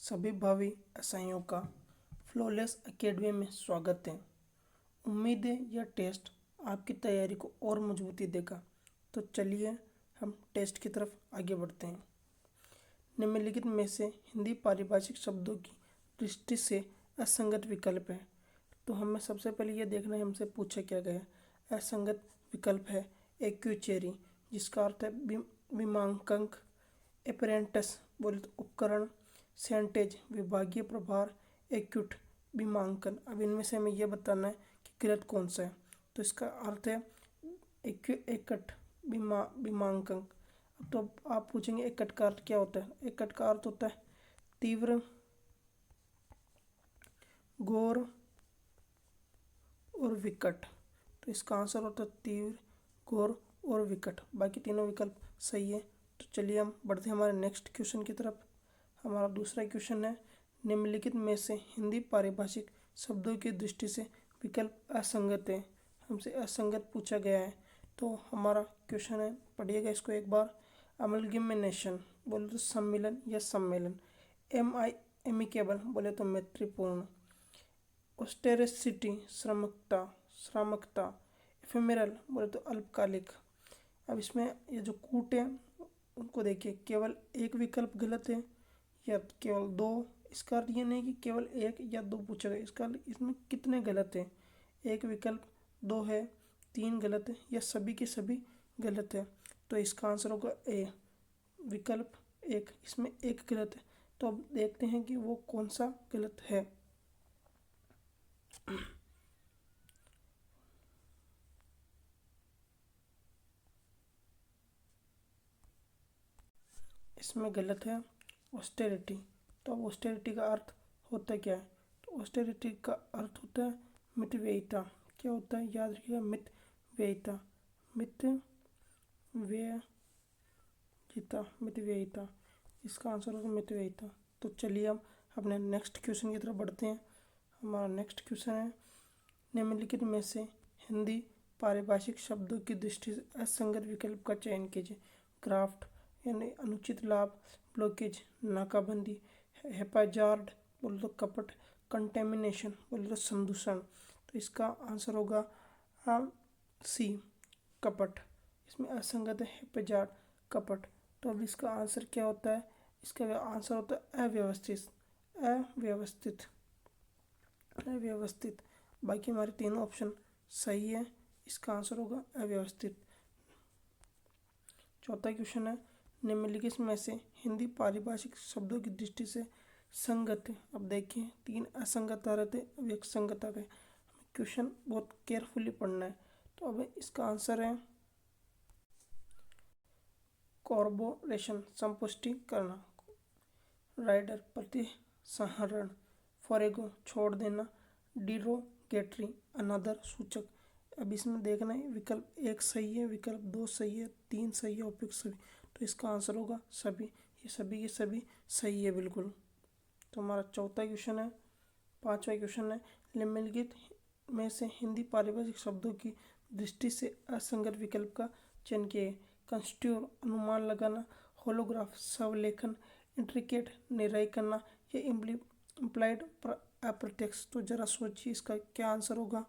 सभी भावी एसआईओ का फ्लॉलेस एकेडमी में स्वागत है। उम्मीद है यह टेस्ट आपकी तैयारी को और मजबूती देगा। तो चलिए हम टेस्ट की तरफ आगे बढ़ते हैं। निम्नलिखित में से हिंदी पारिभाषिक शब्दों की दृष्टि से असंगत विकल्प है। तो हमें सबसे पहले यह देखना है हमसे पूछा क्या गया। असंगत विकल्प है एक्यूचेरी, जिसका अर्थ है विमांकक, अपेरेंटस बोले तो उपकरण, सेंटेज विभागीय प्रभार, एक्यूट विमांकन। अब इनमें से हमें यह बताना है कि गलत कौन सा है। तो इसका अर्थ है एकट विमांकन। तो अब आप पूछेंगे एकट का अर्थ क्या होता है। एकट का अर्थ होता है तीव्र, घोर और विकट। तो इसका आंसर होता है तीव्र, घोर और विकट। बाकी तीनों विकल्प सही है। तो चलिए हम बढ़ते हैं हमारे नेक्स्ट क्वेश्चन की तरफ। हमारा दूसरा क्वेश्चन है, निम्नलिखित में से हिंदी पारिभाषिक शब्दों की दृष्टि से विकल्प असंगत है। हमसे असंगत पूछा गया है। तो हमारा क्वेश्चन है, पढ़िएगा इसको एक बार। अमलगिमेनेशन बोले तो सम्मिलन या सम्मेलन, एमिकेबल बोले तो मैत्रीपूर्ण, ऑस्टेरिसिटी श्रामकता, एफेमेरल बोले तो अल्पकालिक। अब इसमें ये जो कूट है उनको देखिए, केवल एक विकल्प गलत है या केवल दो। इसका अर्थ ये नहीं कि केवल एक या दो पूछा गया, इसका इसमें कितने गलत हैं। एक विकल्प, दो है, तीन गलत है या सभी के सभी गलत है। तो इसका आंसर होगा ए, विकल्प एक। इसमें एक गलत है। तो अब देखते हैं कि वो कौन सा गलत है। इसमें गलत है ऑस्टेरिटी। तो अब ऑस्टेरिटी का अर्थ होता क्या है। तो ऑस्टेरिटी का अर्थ होता है मितव्ययिता। क्या होता है, याद रखिएगा, मितव्ययिता, मितव्ययिता। इसका आंसर होगा मितव्ययिता। तो चलिए हम अपने नेक्स्ट क्वेश्चन की तरफ बढ़ते हैं। हमारा नेक्स्ट क्वेश्चन है, निम्नलिखित में से हिंदी पारिभाषिक शब्दों की दृष्टि से असंगत विकल्प का चयन कीजिए। ग्राफ्ट यानी अनुचित लाभ, ब्लॉकेज नाकाबंदी, हेपाजार्ड बोले तो कपट, कंटेमिनेशन बोले तो संदूषण। तो इसका आंसर होगा सी, कपट। इसमें असंगत है हेपाजार्ड, कपट। तो अब इसका आंसर क्या होता है। इसका आंसर होता है अव्यवस्थित, अव्यवस्थित, अव्यवस्थित। बाकी हमारे तीनों ऑप्शन सही है। इसका आंसर होगा अव्यवस्थित। चौथा क्वेश्चन है, निम्नलिखित में से हिंदी पारिभाषिक शब्दों की दृष्टि से संगत है। अब देखिए, तीन असंगत आ रहे थे, अब एक संगत आ गए। क्वेश्चन बहुत केयरफुली पढ़ना है। तो अब इसका आंसर है कॉर्पोरेशन संपुष्टि करना, राइडर प्रतिसंहरण, फॉरेगो छोड़ देना, डिरोगेटरी अनादर सूचक। अब इसमें देखना है विकल्प एक सही है, विकल्प दो सही है, तीन सही है, उपयुक्त सभी। तो इसका आंसर होगा सभी। ये सभी के सभी सही है बिल्कुल। तो हमारा चौथा क्वेश्चन है। पांचवा क्वेश्चन है, निम्नलिखित में से हिंदी पारिभाषिक शब्दों की दृष्टि से असंगत विकल्प का चयन किए। कंस्ट्यूर अनुमान लगाना, होलोग्राफ स्वलेखन, इंट्रिकेट निराई करना या इम्प्लाइड अप्रत्यक्ष। तो जरा सोचिए इसका क्या आंसर होगा।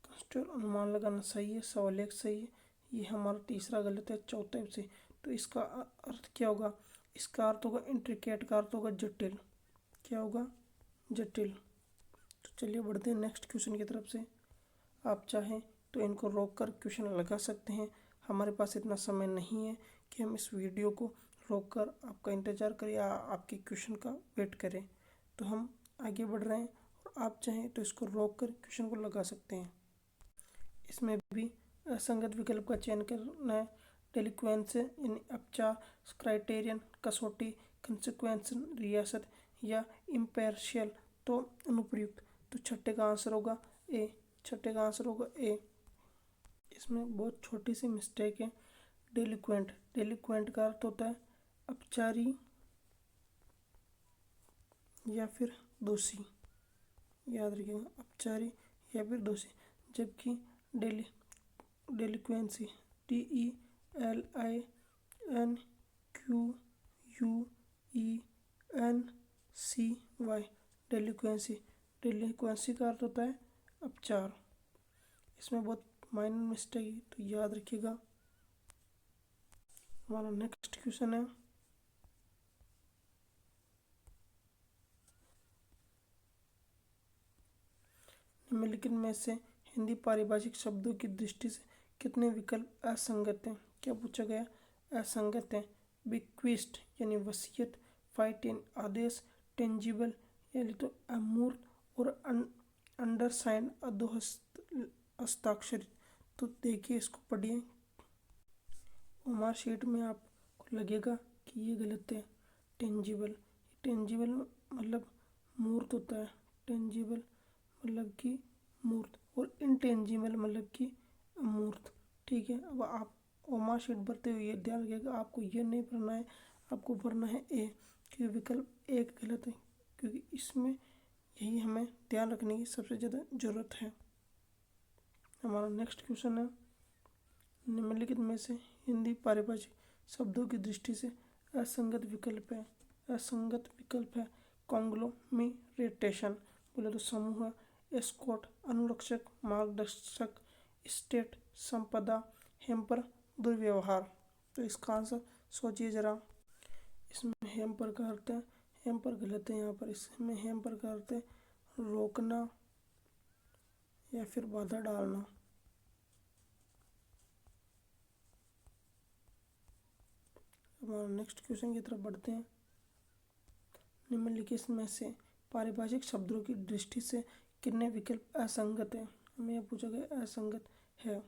कंस्ट्यूर अनुमान लगाना सही है, स्वलेख सही है। ये हमारा तीसरा गलत है चौथे से। तो इसका अर्थ क्या होगा। इसका अर्थ होगा इंट्रिकेट, का अर्थ होगा जटिल। क्या होगा, जटिल। तो चलिए बढ़ते हैं नेक्स्ट क्वेश्चन की तरफ से। आप चाहें तो इनको रोक कर क्वेश्चन लगा सकते हैं। हमारे पास इतना समय नहीं है कि हम इस वीडियो को रोक कर आपका इंतज़ार करें या आपके क्वेश्चन का वेट करें। तो हम आगे बढ़ रहे हैं और आप चाहें तो इसको रोक कर क्वेश्चन को लगा सकते हैं। इसमें भी असंगत विकल्प का चयन करना है। डेलिक्वेंस यानी अपचार, क्राइटेरियन कसौटी, कंसिक्वेंस रियासत या इम्पेरियल तो अनुप्रयुक्त। तो छठे का आंसर होगा ए, छठे का आंसर होगा ए। इसमें बहुत छोटी सी मिस्टेक है। डेलिक्वेंट, डेलिक्वेंट का अर्थ होता है अपचारी या फिर दोषी। याद रखिएगा, अपचारी या फिर दोषी। जबकि डेलिक्वेंसी DELINQUENCY। डेलिक्वेंसी, डेलिक्वेंसी का अर्थ होता है अपचार। इसमें बहुत माइनर मिस्टेक है तो याद रखिएगा। हमारा नेक्स्ट क्वेश्चन है, निम्नलिखित में से हिंदी पारिभाषिक शब्दों की दृष्टि से कितने विकल्प असंगत हैं। क्या पूछा गया, असंगत है। बिक्विस्ट यानी वसीयत, फाइट यानी आदेश, टेंजिबल यानी तो अमूर्त, और अंडरसाइंड हस्ताक्षरित। तो देखिए, इसको पढ़िए। हमारे शीट में आपको लगेगा कि ये गलत है। टेंजिबल, टेंजिबल मतलब मूर्त होता है। टेंजिबल मतलब कि मूर्त, और इनटेंजिबल मतलब कि अमूर्त। ठीक है, अब आप ओमा शीट भरते हुए ये ध्यान रखिएगा, आपको ये नहीं भरना है, आपको भरना है ए, क्योंकि विकल्प एक गलत है, क्योंकि इसमें यही हमें ध्यान रखने की सबसे ज़्यादा ज़रूरत है। हमारा नेक्स्ट क्वेश्चन है, निम्नलिखित में से हिंदी पारिभाषिक शब्दों की दृष्टि से असंगत विकल्प है। असंगत विकल्प है कॉन्ग्लोमेरेटेशन, बोले तो समूह, एस्कॉर्ट अनुरक्षक, मार्गदर्शक, स्टेट, संपदा, हेम्पर, दुर्व्यवहार। तो इसका आंसर सोचिए जरा। इसमें हेम्पर का अर्थ है, हेम्पर गलत है यहाँ पर। इसमें हेम्पर का अर्थ है रोकना या फिर बाधा डालना। हमारा नेक्स्ट क्वेश्चन की तरफ बढ़ते हैं। निम्नलिखित में से पारिभाषिक शब्दों की दृष्टि से कितने विकल्प असंगत हैं। हमें यह पूछा गया असंगत है।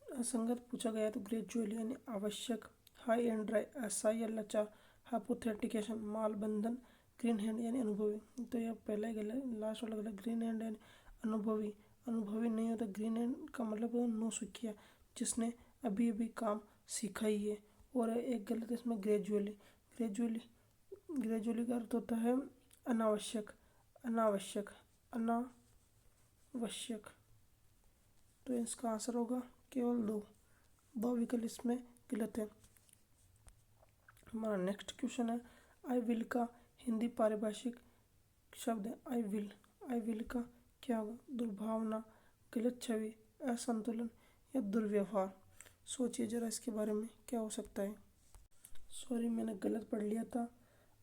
असंगत पूछा गया तो ग्रेजुअल यानी आवश्यक, हाई एंड ड्राई, असाई या लचा, हाइपोथेटिकेशन, माल बंधन, ग्रीन हैंड यानी अनुभवी। तो यह पहला ही गलत, लास्ट वाला गलत। ग्रीन हैंड यानी अनुभवी, अनुभवी नहीं होता। ग्रीन हैंड का मतलब नौसिखिया, जिसने अभी अभी काम सीखा ही है। और एक गलत है इसमें ग्रेजुअली, ग्रेजुअली, ग्रेजुअली का अर्थ होता है अनावश्यक, अनावश्यक, अनावश्यक। तो इसका आंसर होगा केवल दो विकल्प इसमें गलत है। हमारा नेक्स्ट क्वेश्चन है, आई विल का हिंदी पारिभाषिक शब्द है आई विल। आई विल का क्या होगा, दुर्भावना, गलत छवि, असंतुलन या दुर्व्यवहार। सोचिए जरा इसके बारे में क्या हो सकता है। सॉरी, मैंने गलत पढ़ लिया था।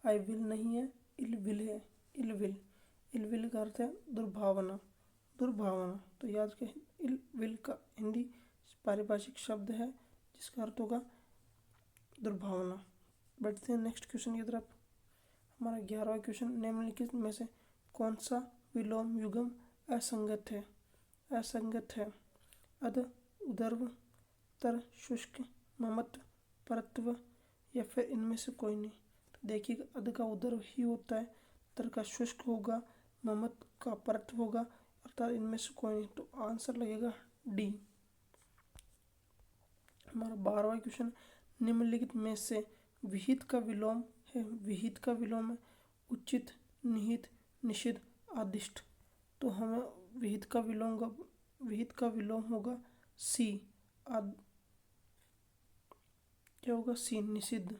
आई विल नहीं है, इल विल है। इल विल, इल विल का अर्थ है दुर्भावना, दुर्भावना। तो याद रखें, इल विल का हिंदी पारिभाषिक शब्द है जिसका अर्थ होगा दुर्भावना। बढ़ते हैं नेक्स्ट क्वेश्चन की तरफ। हमारा 11वां क्वेश्चन, निम्नलिखित में से कौन सा विलोम युगम असंगत है। असंगत है अध, उदर्व, तर, शुष्क, ममत्व, परत्व या फिर इनमें से कोई नहीं। तो देखिए, अध का उदर्व ही होता है, तर का शुष्क होगा, ममत्व का परत्व होगा, अर्थात इनमें से कोई नहीं। तो आंसर लगेगा डी। हमारा 12वां क्वेश्चन, निम्नलिखित में से विहित का विलोम है। विहित का विलोम है उचित, निहित, निषिद्ध, आदिष्ट। तो हमें विहित का विलोम होगा सी। क्या होगा, सी, निषिद्ध।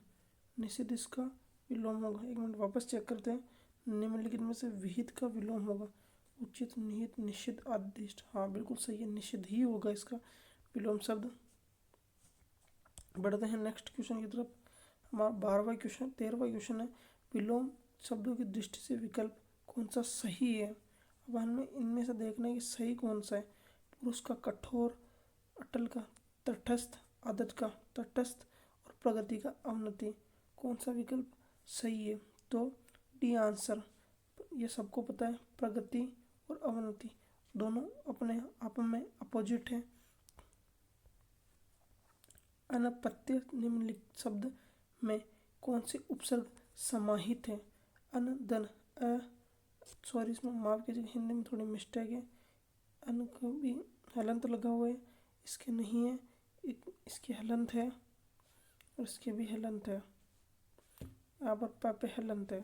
निषिद्ध इसका विलोम होगा। एक मिनट वापस चेक करते हैं। निम्नलिखित में से विहित का विलोम होगा उचित, निहित, निषिद्ध, आदिष्ट। हाँ बिल्कुल सही है, निषिद्ध ही होगा इसका विलोम शब्द। बढ़ते हैं नेक्स्ट क्वेश्चन की तरफ। हमारा 13वां क्वेश्चन है, विलोम शब्दों की दृष्टि से विकल्प कौन सा सही है। अब हमें इनमें से देखना है कि सही कौन सा है। पुरुष का कठोर, अटल का तटस्थ, आदत का तटस्थ और प्रगति का अवनति। कौन सा विकल्प सही है। तो डी आंसर। ये सबको पता है, प्रगति और अवनति दोनों अपने आप में अपोजिट है। अनप्रत्यय निम्नलिखित शब्द में कौन से उपसर्ग समाहित है। अन, धन, सॉरी इसमें माफ कीजिएगा, हिंदी में थोड़ी मिस्टेक है। अन का भी हलंत लगा हुआ है, इसके नहीं है, इसके हलंत है और इसके भी हलंत है। यहाँ पर प पे हलंत है।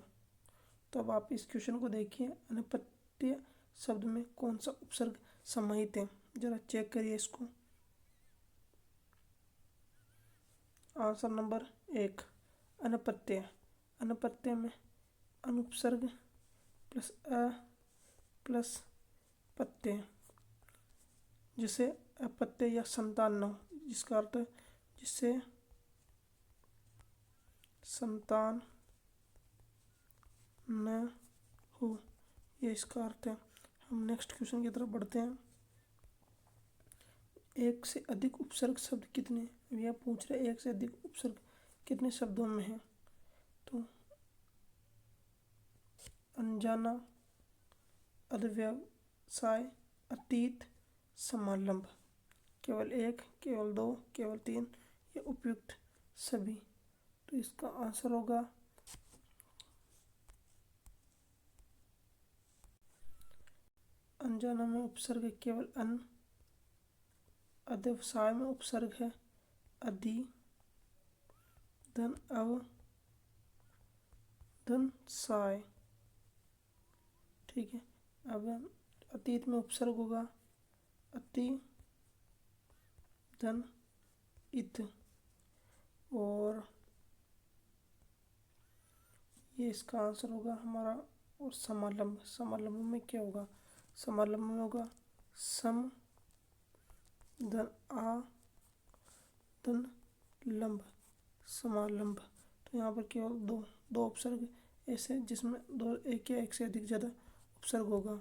तो अब आप इस क्वेश्चन को देखिए, अनप्रत्यय शब्द में कौन सा उपसर्ग समाहित है, जरा चेक करिए इसको। Answer number 1 अनप्रत्यय। अनप्रत्यय में अनुपसर्ग प्लस अ प्लस प्रत्यय, जिसे अपत्यय या संतान न हो, जिसका अर्थ है जिससे संतान न हो, ये इसका अर्थ है। हम नेक्स्ट क्वेश्चन की तरफ बढ़ते हैं। एक से अधिक उपसर्ग शब्द कितने, यह पूछ रहे एक से अधिक उपसर्ग कितने शब्दों में है। तो अनजाना, अध्यवसाय, अतीत, समालंब। केवल एक, केवल दो, केवल तीन, या उपयुक्त सभी। तो इसका आंसर होगा अनजाना में उपसर्ग केवल अन, अध्यवसाय में उपसर्ग है अधि, धन अव, धन साय। ठीक है। अब अतीत में उपसर्ग होगा अति, धन इत, और ये इसका आंसर होगा हमारा। और समालंब, समालंब में क्या होगा, समालंब में होगा सम, धन आ, धन लंब, समालंब। तो यहाँ पर केवल दो उपसर्ग ऐसे जिसमें दो, एक या एक से अधिक ज़्यादा उपसर्ग होगा।